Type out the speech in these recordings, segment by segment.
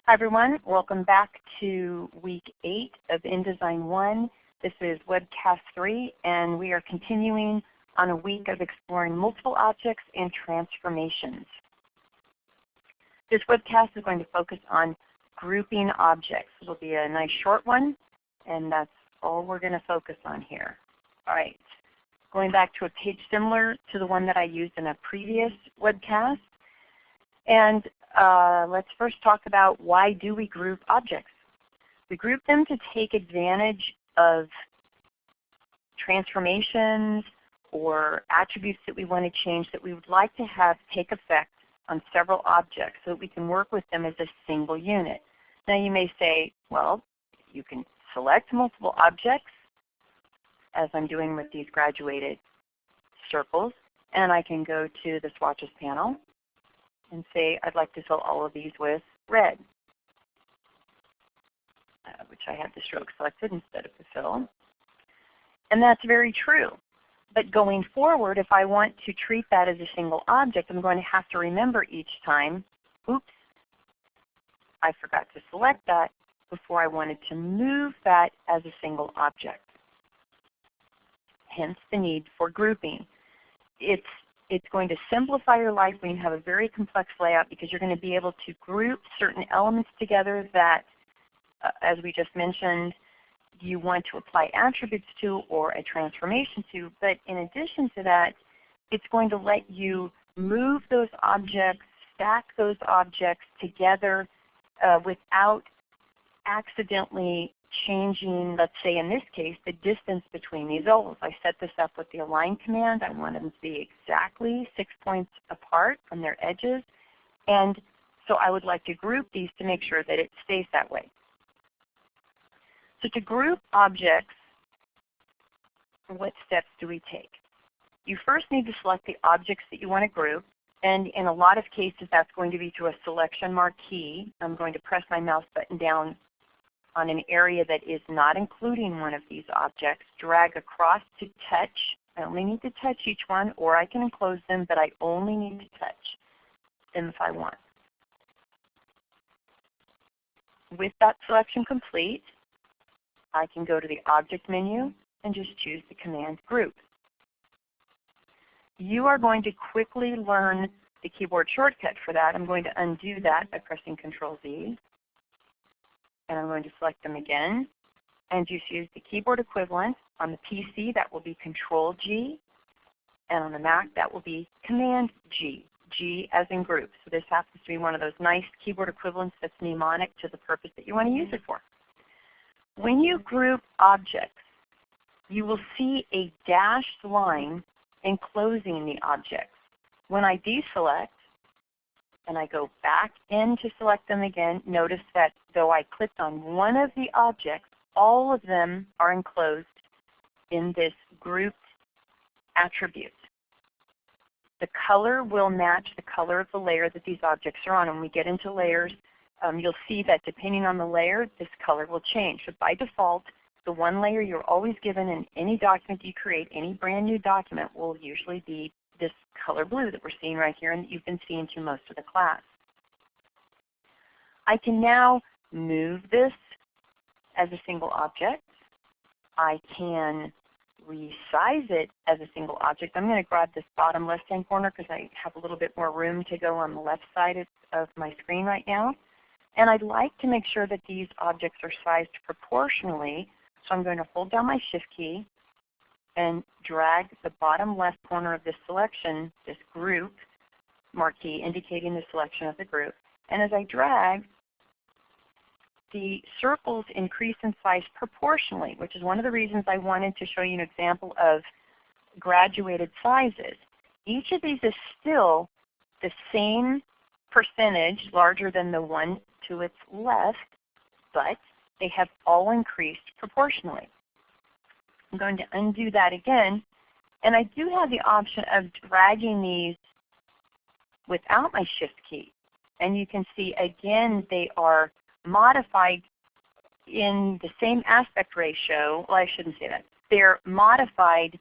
Hi everyone, welcome back to week 8 of InDesign 1. This is webcast 3 and we are continuing on a week of exploring multiple objects and transformations. This webcast is going to focus on grouping objects. It'll be a nice short one and that's all we're going to focus on here. Alright, going back to a page similar to the one that I used in a previous webcast. And let's first talk about why do we group objects. We group them to take advantage of transformations or attributes that we want to change that we would like to have take effect on several objects so that we can work with them as a single unit. Now you may say, well, you can select multiple objects as I'm doing with these graduated circles, and I can go to the swatches panel and say I'd like to fill all of these with red, which I have the stroke selected instead of the fill. And that's very true. But going forward, if I want to treat that as a single object, I'm going to have to remember each time, oops, I forgot to select that before I wanted to move that as a single object. Hence the need for grouping. It's going to simplify your life when you have a very complex layout because you're going to be able to group certain elements together that, as we just mentioned, you want to apply attributes to or a transformation to. But in addition to that, it's going to let you move those objects, stack those objects together without accidentally changing, let's say in this case, the distance between these ovals. I set this up with the align command. I want them to be exactly 6 points apart from their edges. And so I would like to group these to make sure that it stays that way. So to group objects, what steps do we take? You first need to select the objects that you want to group. And in a lot of cases, that's going to be through a selection marquee. I'm going to press my mouse button down on an area that is not including one of these objects, drag across to touch. I only need to touch each one, or I can enclose them, but I only need to touch them if I want. With that selection complete, I can go to the Object menu and just choose the command Group. You are going to quickly learn the keyboard shortcut for that. I'm going to undo that by pressing Control-Z. And I'm going to select them again and just use the keyboard equivalent. On the PC, that will be Control-G, and on the Mac, that will be Command-G, G as in group. So this happens to be one of those nice keyboard equivalents that's mnemonic to the purpose that you want to use it for. When you group objects, you will see a dashed line enclosing the objects. When I deselect, and I go back in to select them again, notice that though I clicked on one of the objects, all of them are enclosed in this grouped attribute. The color will match the color of the layer that these objects are on. When we get into layers, you'll see that depending on the layer, this color will change. So by default, the one layer you're always given in any document you create, any brand new document, will usually be this color blue that we're seeing right here and that you've been seeing through most of the class. I can now move this as a single object. I can resize it as a single object. I'm going to grab this bottom left-hand corner because I have a little bit more room to go on the left side of my screen right now. And I'd like to make sure that these objects are sized proportionally. So I'm going to hold down my Shift key and drag the bottom left corner of this selection, this group marquee indicating the selection of the group. And as I drag, the circles increase in size proportionally, which is one of the reasons I wanted to show you an example of graduated sizes. Each of these is still the same percentage, larger than the one to its left, but they have all increased proportionally. I'm going to undo that again, and I do have the option of dragging these without my Shift key. And you can see again they are modified in the same aspect ratio. Well, I shouldn't say that. They're modified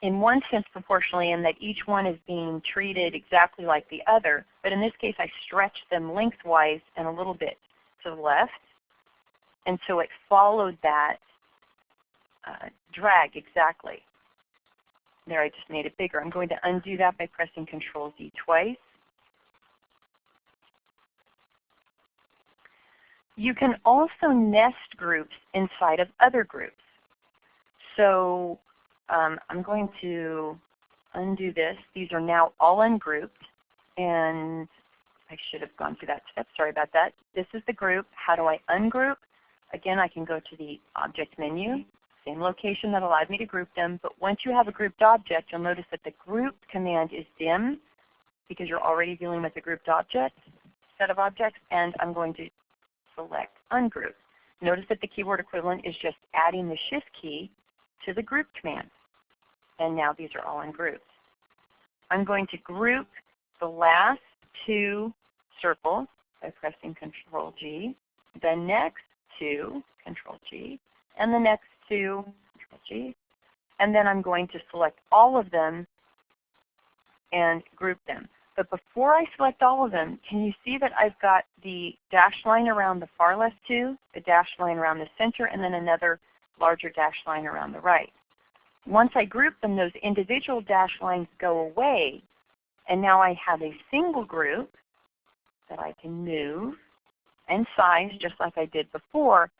in one sense proportionally in that each one is being treated exactly like the other, but in this case I stretched them lengthwise and a little bit to the left, and so it followed that drag exactly. There, I just made it bigger. I'm going to undo that by pressing Control-Z twice. You can also nest groups inside of other groups. So I'm going to undo this. These are now all ungrouped, and I should have gone through that step. Sorry about that. This is the group. How do I ungroup? Again, I can go to the Object menu, same location that allowed me to group them, but once you have a grouped object, you'll notice that the group command is dim because you're already dealing with a grouped object, set of objects, and I'm going to select Ungroup. Notice that the keyboard equivalent is just adding the Shift key to the Group command. And now these are all ungrouped. I'm going to group the last two circles by pressing Control-G, the next two, Control-G, and the next two, Control-G. And then I'm going to select all of them and group them. But before I select all of them, can you see that I've got the dashed line around the far left two, the dashed line around the center, and then another larger dashed line around the right. Once I group them, those individual dashed lines go away, and now I have a single group that I can move and size just like I did before.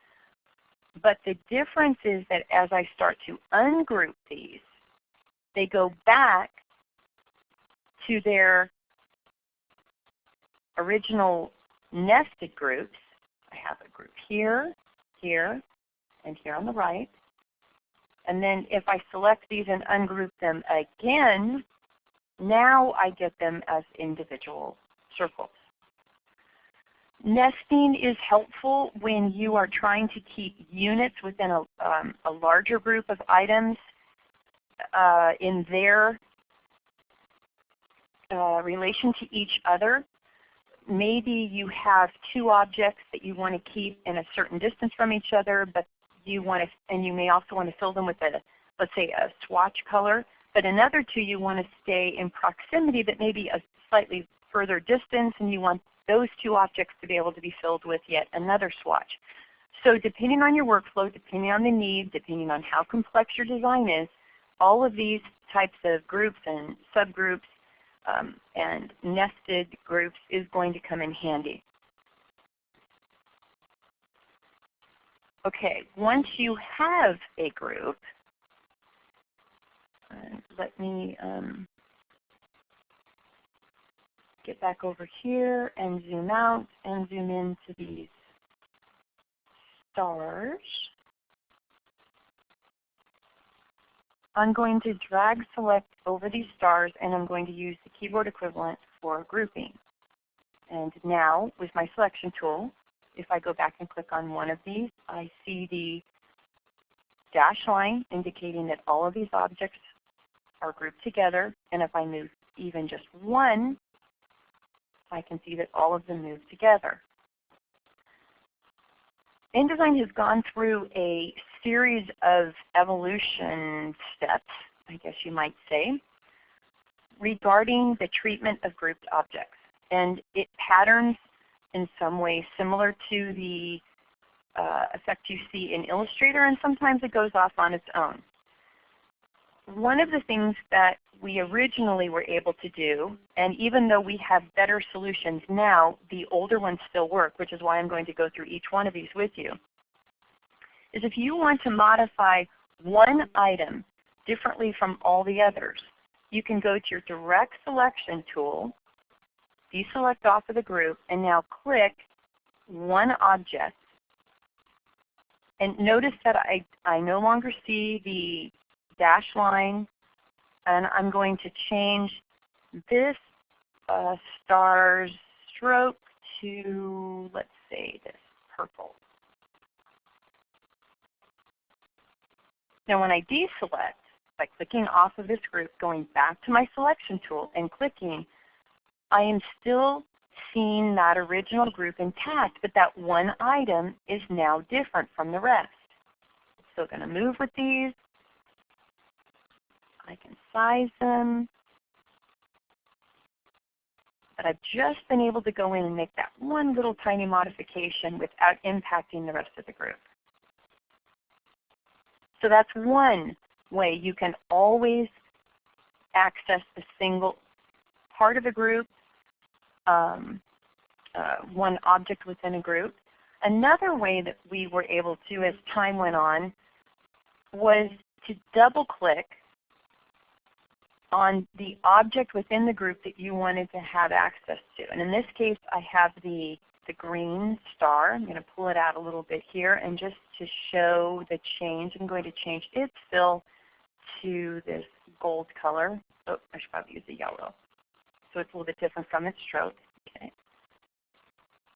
But the difference is that as I start to ungroup these, they go back to their original nested groups. I have a group here, here, and here on the right. And then if I select these and ungroup them again, now I get them as individual circles. Nesting is helpful when you are trying to keep units within a larger group of items in their relation to each other. Maybe you have two objects that you want to keep in a certain distance from each other, but you want to, and you may also want to fill them with a, let's say, a swatch color. But another two you want to stay in proximity, but maybe a slightly further distance, and you want those two objects to be able to be filled with yet another swatch. So depending on your workflow, depending on the need, depending on how complex your design is, all of these types of groups and subgroups and nested groups is going to come in handy. Okay, once you have a group, let me get back over here and zoom out and zoom into these stars. I'm going to drag select over these stars, and I'm going to use the keyboard equivalent for grouping. And now with my selection tool, if I go back and click on one of these, I see the dashed line indicating that all of these objects are grouped together. And if I move even just one, I can see that all of them move together. InDesign has gone through a series of evolution steps, I guess you might say, regarding the treatment of grouped objects. And it patterns in some way similar to the effect you see in Illustrator, and sometimes it goes off on its own. One of the things that we originally were able to do, and even though we have better solutions now, the older ones still work, which is why I'm going to go through each one of these with you, is if you want to modify one item differently from all the others, you can go to your direct selection tool, deselect off of the group, and now click one object. And notice that I no longer see the dash line, and I'm going to change this star stroke to, let's say, this purple. Now when I deselect, by clicking off of this group, going back to my selection tool and clicking, I am still seeing that original group intact, but that one item is now different from the rest. It's still going to move with these. I can size them. But I've just been able to go in and make that one little tiny modification without impacting the rest of the group. So that's one way you can always access a single part of a group, one object within a group. Another way that we were able to, as time went on, was to double-click on the object within the group that you wanted to have access to. And in this case, I have the green star. I'm going to pull it out a little bit here, and just to show the change, I'm going to change its fill to this gold color. Oh, I should probably use the yellow. So it's a little bit different from its stroke. Okay.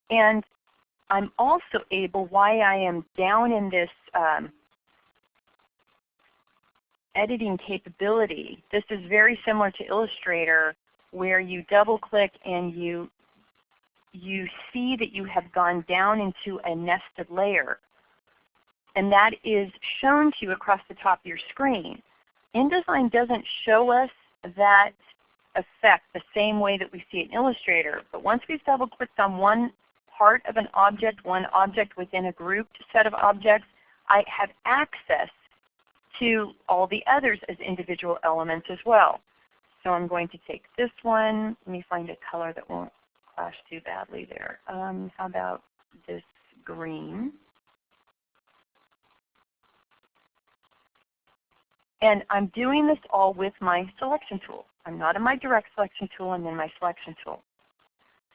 And I'm also able, while I am down in this editing capability, this is very similar to Illustrator, where you double click and you see that you have gone down into a nested layer. And that is shown to you across the top of your screen. InDesign doesn't show us that effect the same way that we see it in Illustrator. But once we've double clicked on one part of an object, one object within a grouped set of objects, I have access to all the others as individual elements as well. So I'm going to take this one. Let me find a color that won't clash too badly there. How about this green? And I'm doing this all with my selection tool. I'm not in my direct selection tool, I'm in my selection tool.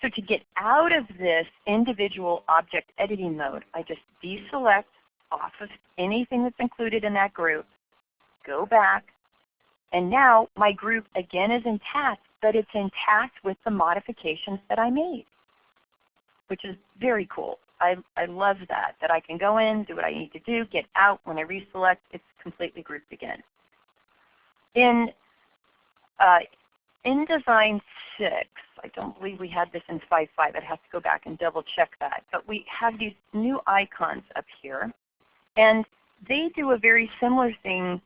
So to get out of this individual object editing mode, I just deselect off of anything that's included in that group, go back, and now my group again is intact, but it's intact with the modifications that I made, which is very cool. I love that I can go in, do what I need to do, get out. When I reselect, it's completely grouped again. In InDesign 6, I don't believe we had this in 5.5. I'd have to go back and double check that. But we have these new icons up here. And they do a very similar thing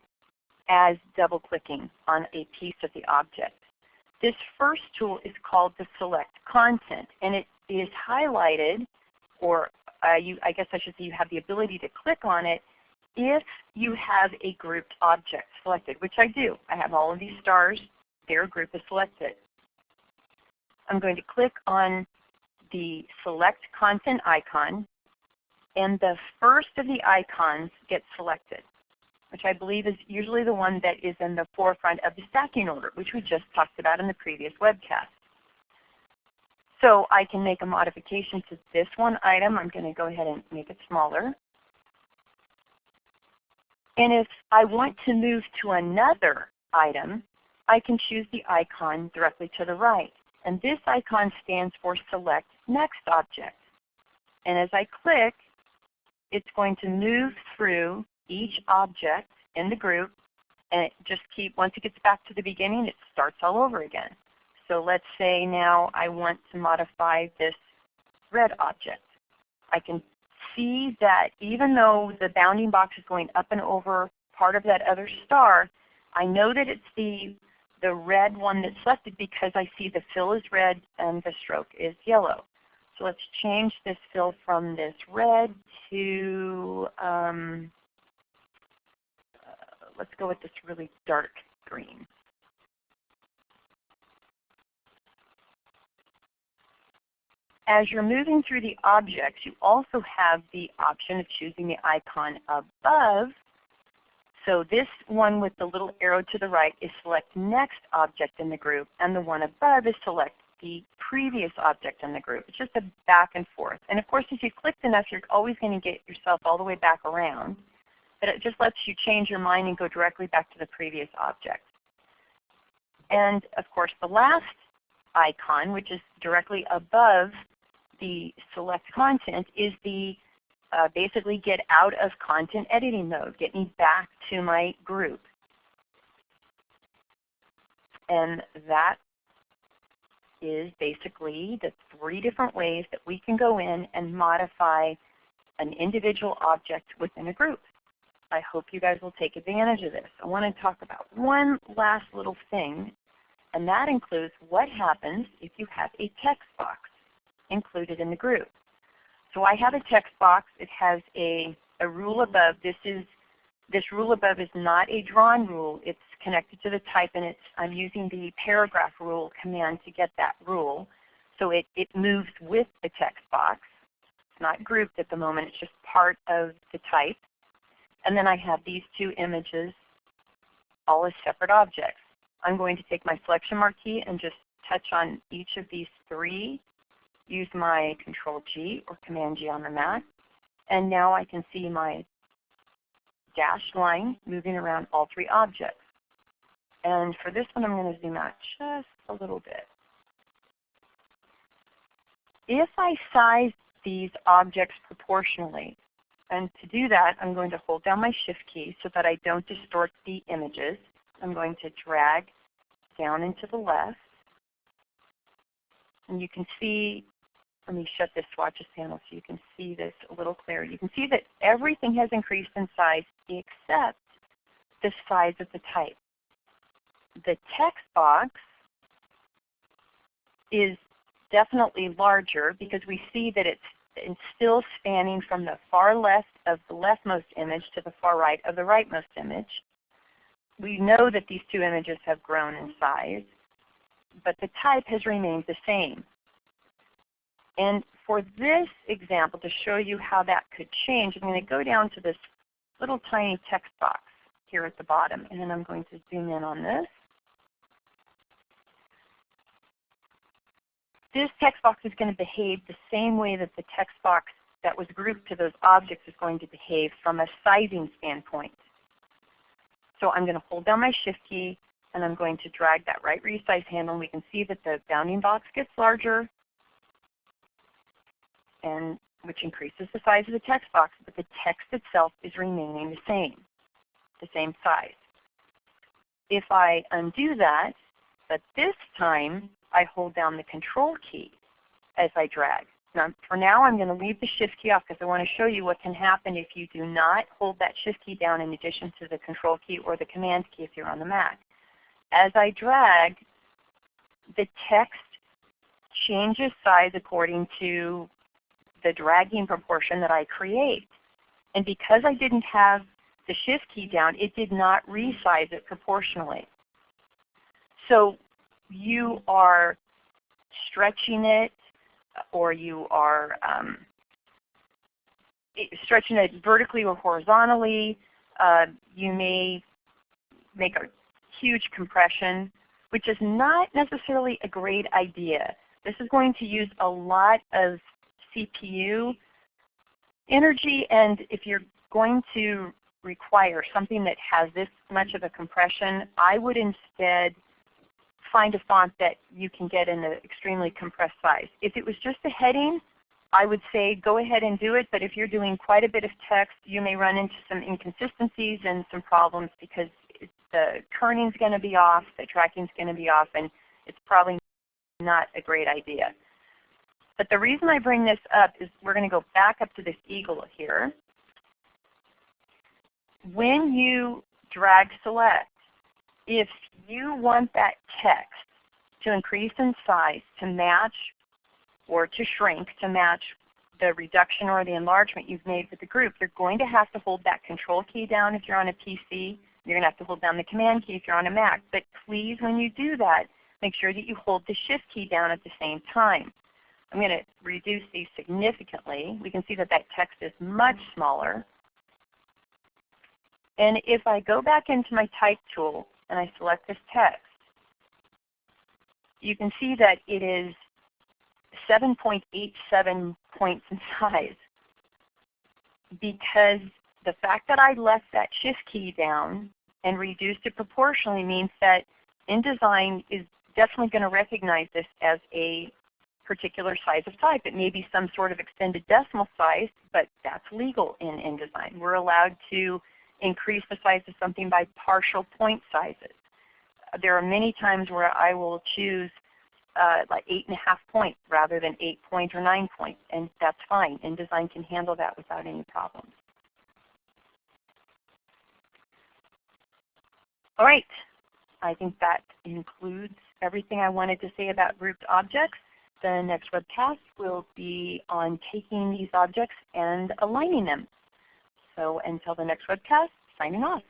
as double clicking on a piece of the object. This first tool is called the Select Content. And it is highlighted, or I guess I should say you have the ability to click on it if you have a grouped object selected, which I do. I have all of these stars. Their group is selected. I'm going to click on the Select Content icon, and the first of the icons gets selected, which I believe is usually the one that is in the forefront of the stacking order, which we just talked about in the previous webcast. So I can make a modification to this one item. I'm going to go ahead and make it smaller. And if I want to move to another item, I can choose the icon directly to the right. And this icon stands for Select Next Object. And as I click, it's going to move through each object in the group, and it just once it gets back to the beginning, it starts all over again. So let's say now I want to modify this red object. I can see that even though the bounding box is going up and over part of that other star, I know that it's the red one that's selected because I see the fill is red and the stroke is yellow. So let's change this fill from this red to, let's go with this really dark green. As you're moving through the objects, you also have the option of choosing the icon above. So this one with the little arrow to the right is Select Next Object in the group, and the one above is Select the previous object in the group. It's just a back and forth. And of course, if you clicked enough, you're always going to get yourself all the way back around. But it just lets you change your mind and go directly back to the previous object. And of course, the last icon, which is directly above the Select Content, is the basically get out of content editing mode, get me back to my group. And that is basically the 3 different ways that we can go in and modify an individual object within a group. I hope you guys will take advantage of this. I want to talk about one last little thing, and that includes what happens if you have a text box included in the group. So I have a text box. It has a rule above. This rule above is not a drawn rule. It's connected to the type, and I'm using the paragraph rule command to get that rule. So it moves with the text box. It's not grouped at the moment. It's just part of the type. And then I have these two images all as separate objects. I'm going to take my selection marquee and just touch on each of these three. Use my Control-G or Command-G on the Mac. And now I can see my dashed line moving around all three objects. And for this one, I'm going to zoom out just a little bit. If I size these objects proportionally, and to do that, I'm going to hold down my Shift key so that I don't distort the images. I'm going to drag down and to the left. And you can see, let me shut this swatches panel so you can see this a little clearer. You can see that everything has increased in size except the size of the type. The text box is definitely larger because we see that it's still spanning from the far left of the leftmost image to the far right of the rightmost image. We know that these two images have grown in size, but the type has remained the same. And for this example, to show you how that could change, I'm going to go down to this little tiny text box here at the bottom, and then I'm going to zoom in on this. This text box is going to behave the same way that the text box that was grouped to those objects is going to behave from a sizing standpoint. So I'm going to hold down my Shift key, and I'm going to drag that right resize handle, and we can see that the bounding box gets larger, and which increases the size of the text box, but the text itself is remaining the same size. If I undo that, but this time I hold down the Control key as I drag. Now, for now, I'm going to leave the Shift key off because I want to show you what can happen if you do not hold that Shift key down in addition to the Control key or the Command key if you're on the Mac. As I drag, the text changes size according to the dragging proportion that I create. And because I didn't have the Shift key down, it did not resize it proportionally. So you are stretching it, or you are stretching it vertically or horizontally. You may make a huge compression, which is not necessarily a great idea. This is going to use a lot of CPU energy, and if you're going to require something that has this much of a compression, I would instead find a font that you can get in an extremely compressed size. If it was just a heading, I would say go ahead and do it, but if you're doing quite a bit of text, you may run into some inconsistencies and some problems because the kerning is going to be off, the tracking is going to be off, and it's probably not a great idea. But the reason I bring this up is we're going to go back up to this eagle here. When you drag select, if you want that text to increase in size to match or to shrink to match the reduction or the enlargement you've made with the group, you're going to have to hold that Control key down if you're on a PC. You're going to have to hold down the Command key if you're on a Mac. But please, when you do that, make sure that you hold the Shift key down at the same time. I'm going to reduce these significantly. We can see that that text is much smaller. And if I go back into my Type tool and I select this text, you can see that it is 7.87 points in size, because the fact that I left that Shift key down and reduced it proportionally means that InDesign is definitely going to recognize this as a particular size of type. It may be some sort of extended decimal size, but that's legal in InDesign. We're allowed to increase the size of something by partial point sizes. There are many times where I will choose like 8.5 point rather than 8 point or 9 point, and that's fine. InDesign can handle that without any problems. All right. I think that includes everything I wanted to say about grouped objects. The next webcast will be on taking these objects and aligning them. So until the next webcast, signing off.